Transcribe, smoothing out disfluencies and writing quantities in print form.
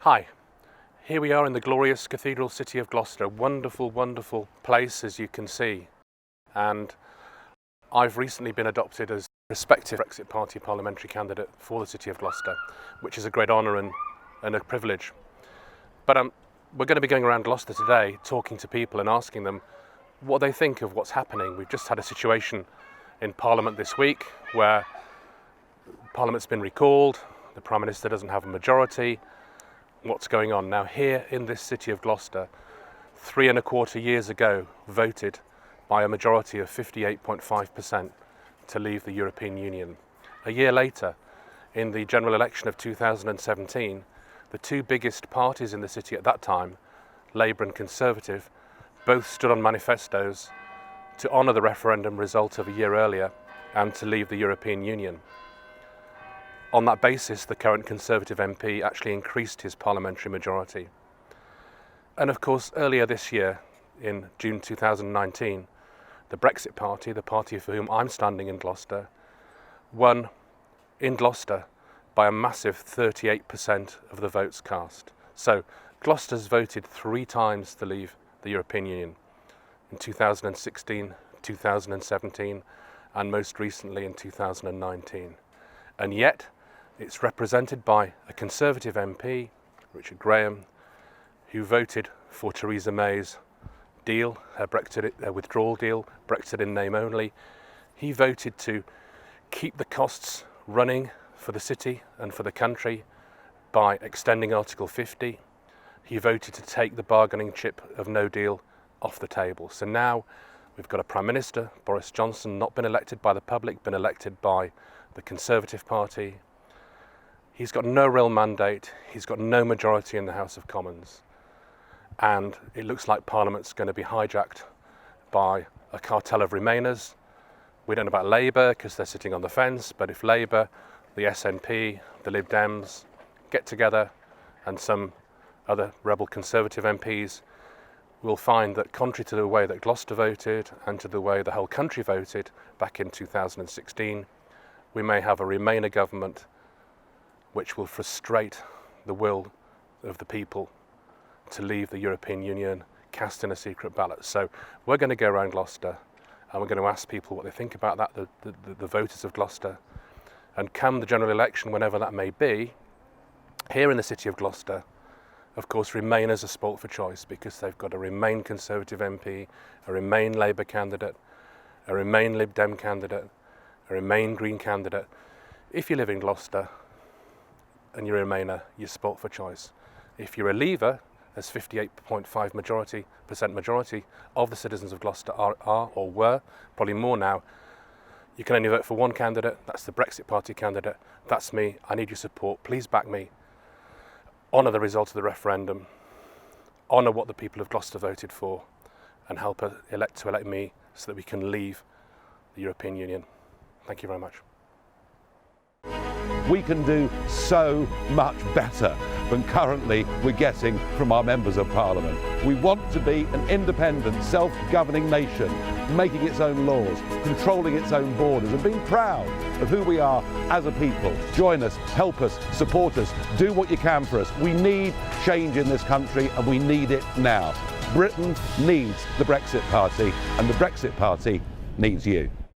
Hi, here we are in the glorious cathedral city of Gloucester, a wonderful, wonderful place as you can see. And I've recently been adopted as Prospective Brexit Party Parliamentary candidate for the city of Gloucester, which is a great honour and a privilege. But we're going to be going around Gloucester today talking to people and asking them what they think of what's happening. We've just had a situation in Parliament this week where Parliament's been recalled, the Prime Minister doesn't have a majority. What's going on now here in this city of Gloucester? 3.25 years ago voted by a majority of 58.5% to leave the European Union. A year later, in the general election of 2017, the two biggest parties in the city at that time, Labour and Conservative, both stood on manifestos to honour the referendum result of a year earlier and to leave the European Union. On that basis, the current Conservative MP actually increased his parliamentary majority. And of course, earlier this year, in June 2019, the Brexit Party, the party for whom I'm standing in Gloucester, won in Gloucester by a massive 38% of the votes cast. So Gloucester's voted 3 times to leave the European Union, in 2016, 2017, and most recently in 2019. And yet, it's represented by a Conservative MP, Richard Graham, who voted for Theresa May's deal, her withdrawal deal, Brexit in name only. He voted to keep the costs running for the city and for the country by extending Article 50. He voted to take the bargaining chip of no deal off the table. So now we've got a Prime Minister, Boris Johnson, not been elected by the public, been elected by the Conservative Party. He's got no real mandate, he's got no majority in the House of Commons, and it looks like Parliament's going to be hijacked by a cartel of Remainers. We don't know about Labour because they're sitting on the fence, but if Labour, the SNP, the Lib Dems get together and some other rebel Conservative MPs, we'll find that contrary to the way that Gloucester voted and to the way the whole country voted back in 2016, we may have a Remainer government which will frustrate the will of the people to leave the European Union, cast in a secret ballot. So we're going to go around Gloucester and we're going to ask people what they think about that, the voters of Gloucester. And come the general election, whenever that may be, here in the city of Gloucester, of course, Remainers are spoilt for choice because they've got a Remain Conservative MP, a Remain Labour candidate, a Remain Lib Dem candidate, a Remain Green candidate. If you live in Gloucester and you're a Remainer, you're spoilt for choice. If you're a Leaver, as 58.5% majority of the citizens of Gloucester are or were, probably more now, you can only vote for one candidate. That's the Brexit Party candidate. That's me. I need your support. Please back me. Honour the result of the referendum. Honour what the people of Gloucester voted for, and help elect me so that we can leave the European Union. Thank you very much. We can do so much better than currently we're getting from our members of Parliament. We want to be an independent, self-governing nation, making its own laws, controlling its own borders, and being proud of who we are as a people. Join us, help us, support us, do what you can for us. We need change in this country, and we need it now. Britain needs the Brexit Party, and the Brexit Party needs you.